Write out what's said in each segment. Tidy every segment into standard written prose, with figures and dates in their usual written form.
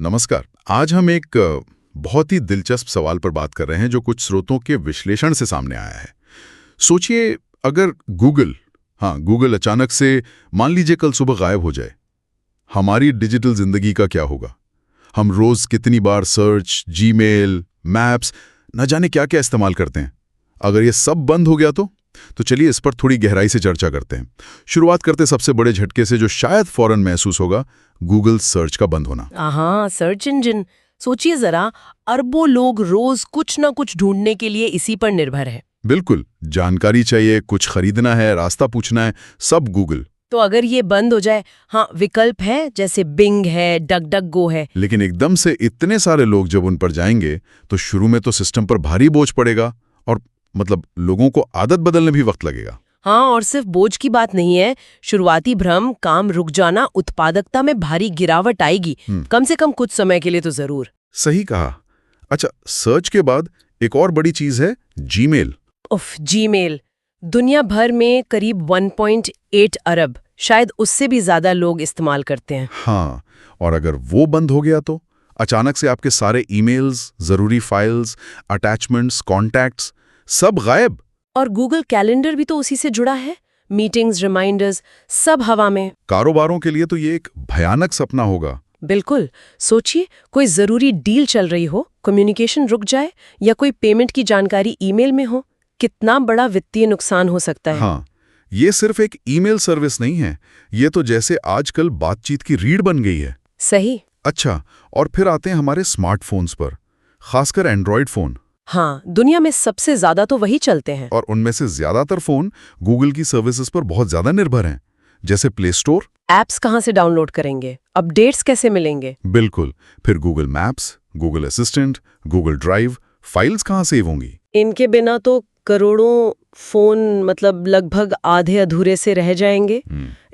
नमस्कार। आज हम एक बहुत ही दिलचस्प सवाल पर बात कर रहे हैं जो कुछ स्रोतों के विश्लेषण से सामने आया है। सोचिए, अगर गूगल अचानक से मान लीजिए कल सुबह गायब हो जाए, हमारी डिजिटल जिंदगी का क्या होगा? हम रोज कितनी बार सर्च, जीमेल, मैप्स, न जाने क्या क्या इस्तेमाल करते हैं। अगर ये सब बंद हो गया तो चलिए इस पर थोड़ी गहराई से चर्चा करते हैं। शुरुआत करते सबसे बड़े झटके से जो शायद फौरन महसूस होगा, गूगल सर्च का बंद होना। हाँ, सर्च इंजन। सोचिए जरा, अरबों लोग रोज कुछ ना कुछ ढूंढने के लिए इसी पर निर्भर है। बिल्कुल, जानकारी चाहिए, कुछ खरीदना है, रास्ता पूछना है, सब गूगल। तो अगर ये बंद हो जाए, हाँ, विकल्प है जैसे बिंग है, डक डक गो है। लेकिन एकदम से इतने सारे लोग जब उन पर जाएंगे तो शुरू में तो सिस्टम पर भारी बोझ पड़ेगा और लोगों को आदत बदलने भी वक्त लगेगा। हाँ, और सिर्फ बोझ की बात नहीं है, शुरुआती भ्रम, काम रुक जाना, उत्पादकता में भारी गिरावट आएगी। कम से कम कुछ समय के लिए तो जरूर। सही कहा। अच्छा, सर्च के बाद एक और बड़ी चीज है जीमेल। जीमेल। दुनिया भर में करीब 1.8 अरब, शायद उससे भी ज्यादा लोग इस्तेमाल करते हैं। हाँ, और अगर वो बंद हो गया तो अचानक से आपके सारे ईमेल्स, जरूरी फाइल्स, अटैचमेंट्स, कॉन्टैक्ट्स सब गायब। और गूगल कैलेंडर भी तो उसी से जुड़ा है। मीटिंग्स, रिमाइंडर्स, सब हवा में। कारोबारों के लिए तो ये एक भयानक सपना होगा। बिल्कुल। सोचिए, कोई जरूरी डील चल रही हो, कम्युनिकेशन रुक जाए या कोई पेमेंट की जानकारी ईमेल में हो, कितना बड़ा वित्तीय नुकसान हो सकता है। हाँ, ये सिर्फ एक ईमेल सर्विस नहीं है, ये तो जैसे आजकल बातचीत की रीढ़ बन गई है। सही। अच्छा, और फिर आते हैं हमारे स्मार्टफोन्स पर, खासकर एंड्रॉयड फोन। हाँ, दुनिया में सबसे ज्यादा तो वही चलते हैं। और उनमें से ज्यादातर फोन गूगल की सर्विसेज पर बहुत ज्यादा निर्भर हैं, जैसे प्ले स्टोर। एप्स कहाँ से डाउनलोड करेंगे, अपडेट्स कैसे मिलेंगे? बिल्कुल, फिर Google maps, Google assistant, Google drive, files कहाँ सेव होंगी? इनके बिना तो करोड़ों फोन लगभग आधे अधूरे से रह जाएंगे।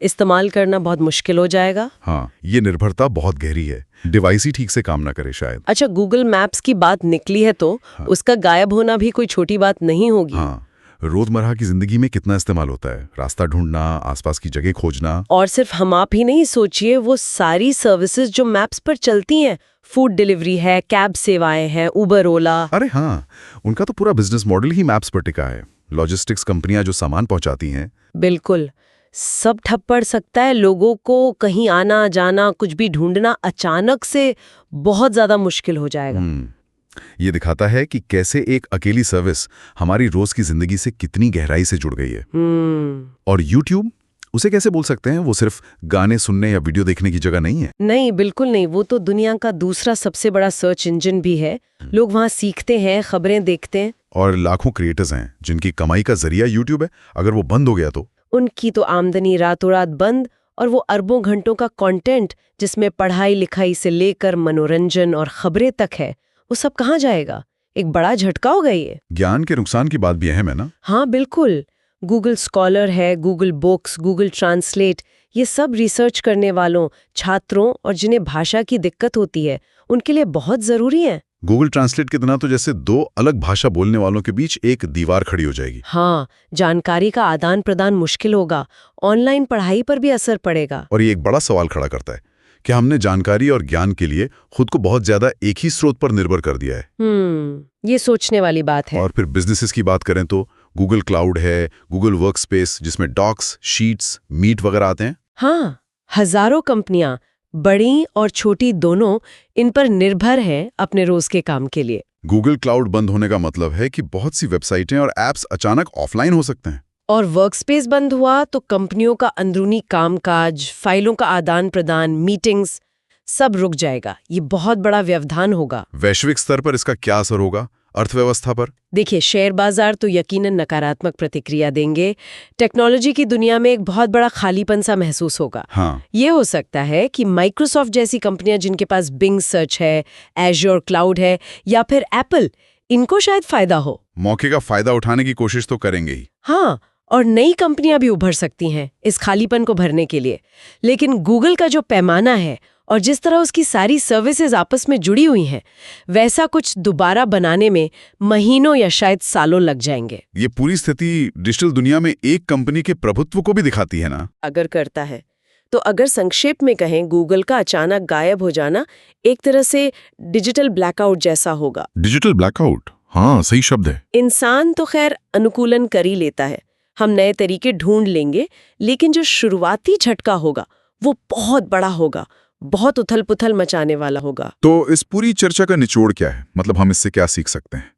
इस्तेमाल करना बहुत मुश्किल हो जाएगा। हाँ, ये निर्भरता बहुत गहरी है, डिवाइस ही ठीक से काम ना करे शायद। अच्छा, गूगल मैप्स की बात निकली है तो उसका गायब होना भी कोई छोटी बात नहीं होगी। हाँ, रोजमर्रा की जिंदगी में कितना इस्तेमाल होता है, रास्ता ढूंढना, आसपास की जगह खोजना। और सिर्फ हम आप ही नहीं, सोचिए वो सारी सर्विसेज जो मैप्स पर चलती हैं, फूड डिलीवरी है, कैब सेवाएं हैं, उबर, ओला। अरे हाँ, उनका तो पूरा बिजनेस मॉडल ही मैप्स पर टिका है। लॉजिस्टिक्स कंपनियां जो सामान पहुंचाती हैं। बिल्कुल, सब ठप पड़ सकता है। लोगों को कहीं आना जाना, कुछ भी ढूंढना अचानक से बहुत ज्यादा मुश्किल हो जाएगा। ये दिखाता है कि कैसे एक अकेली सर्विस हमारी रोज की जिंदगी से कितनी गहराई से जुड़ गई है। और YouTube, उसे कैसे बोल सकते हैं? वो सिर्फ गाने सुनने या वीडियो देखने की जगह नहीं है। नहीं, बिल्कुल नहीं। वो तो दुनिया का दूसरा सबसे बड़ा सर्च इंजन भी है। लोग वहाँ सीखते हैं, खबरें देखते हैं। और लाखों क्रिएटर्स हैं जिनकी कमाई का जरिया YouTube है। अगर वो बंद हो गया तो उनकी तो आमदनी रातों रात बंद। और वो अरबों घंटों का कंटेंट, जिसमें पढ़ाई लिखाई से लेकर मनोरंजन और खबरें तक है, वो सब कहाँ जाएगा? एक बड़ा झटका होगा ये। ज्ञान के नुकसान की बात भी अहम है ना? हाँ, बिल्कुल। गूगल स्कॉलर है, गूगल बुक्स, गूगल ट्रांसलेट, ये सब रिसर्च करने वालों, छात्रों और जिन्हें भाषा की दिक्कत होती है, उनके लिए बहुत जरूरी है। गूगल ट्रांसलेट कितना तो जैसे दो अलग भाषा बोलने वालों के बीच एक दीवार खड़ी हो जाएगी। हाँ, जानकारी का आदान प्रदान मुश्किल होगा, ऑनलाइन पढ़ाई पर भी असर पड़ेगा। और ये एक बड़ा सवाल खड़ा करता है कि हमने जानकारी और ज्ञान के लिए खुद को बहुत ज्यादा एक ही स्रोत पर निर्भर कर दिया है। ये सोचने वाली बात है। और फिर बिजनेसेस की बात करें तो गूगल क्लाउड है, गूगल वर्कस्पेस, जिसमें डॉक्स, शीट्स, मीट वगैरह आते हैं। हाँ, हजारों कंपनियां, बड़ी और छोटी दोनों, इन पर निर्भर हैं अपने रोज के काम के लिए। गूगल क्लाउड बंद होने का मतलब है कि बहुत सी वेबसाइटें और एप्स अचानक ऑफलाइन हो सकते हैं। और वर्कस्पेस बंद हुआ तो कंपनियों का अंदरूनी कामकाज, फाइलों का आदान प्रदान, मीटिंग्स, सब रुक जाएगा। ये बहुत बड़ा व्यवधान होगा। वैश्विक स्तर पर इसका क्या असर होगा अर्थव्यवस्था पर? देखिए, शेयर बाजार तो यकीनन नकारात्मक प्रतिक्रिया देंगे। टेक्नोलॉजी की दुनिया में एक बहुत बड़ा खालीपन सा महसूस होगा। हाँ। ये हो सकता है कि माइक्रोसॉफ्ट जैसी कंपनियां जिनके पास बिंग सर्च है, एज़्योर क्लाउड है, या फिर एप्पल, इनको शायद फायदा हो। मौके का फायदा उठाने की कोशिश तो करेंगे ही। हाँ, और नई कंपनियां भी उभर सकती हैं इस खालीपन को भरने के लिए। लेकिन गूगल का जो पैमाना है और जिस तरह उसकी सारी सर्विसेज आपस में जुड़ी हुई हैं, वैसा कुछ दोबारा बनाने में महीनों या शायद सालों लग जाएंगे। ये पूरी स्थिति डिजिटल दुनिया में एक कंपनी के प्रभुत्व को भी दिखाती है ना? अगर करता है तो अगर संक्षेप में कहें, गूगल का अचानक गायब हो जाना एक तरह से डिजिटल ब्लैकआउट जैसा होगा। डिजिटल ब्लैकआउट, हाँ सही शब्द है। इंसान तो खैर अनुकूलन कर ही लेता है, हम नए तरीके ढूंढ लेंगे, लेकिन जो शुरुआती झटका होगा वो बहुत बड़ा होगा, बहुत उथल-पुथल मचाने वाला होगा। तो इस पूरी चर्चा का निचोड़ क्या है? मतलब हम इससे क्या सीख सकते हैं?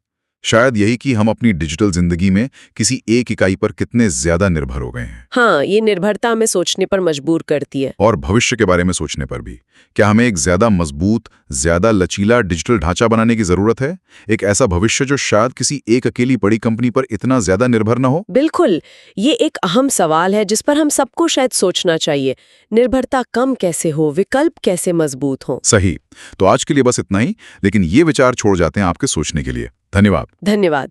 शायद यही कि हम अपनी डिजिटल जिंदगी में किसी एक इकाई पर कितने ज्यादा निर्भर हो गए हैं। हाँ, ये निर्भरता हमें सोचने पर मजबूर करती है। और भविष्य के बारे में सोचने पर भी। क्या हमें एक ज्यादा मजबूत, ज्यादा लचीला डिजिटल ढांचा बनाने की जरूरत है? एक ऐसा भविष्य जो शायद किसी एक अकेली बड़ी कंपनी पर इतना ज्यादा निर्भर न हो? बिल्कुल, ये एक अहम सवाल है जिस पर हम सबको शायद सोचना चाहिए। निर्भरता कम कैसे हो, विकल्प कैसे मजबूत हो। सही। तो आज के लिए बस इतना ही, लेकिन ये विचार छोड़ जाते हैं आपके सोचने के लिए। धन्यवाद। धन्यवाद।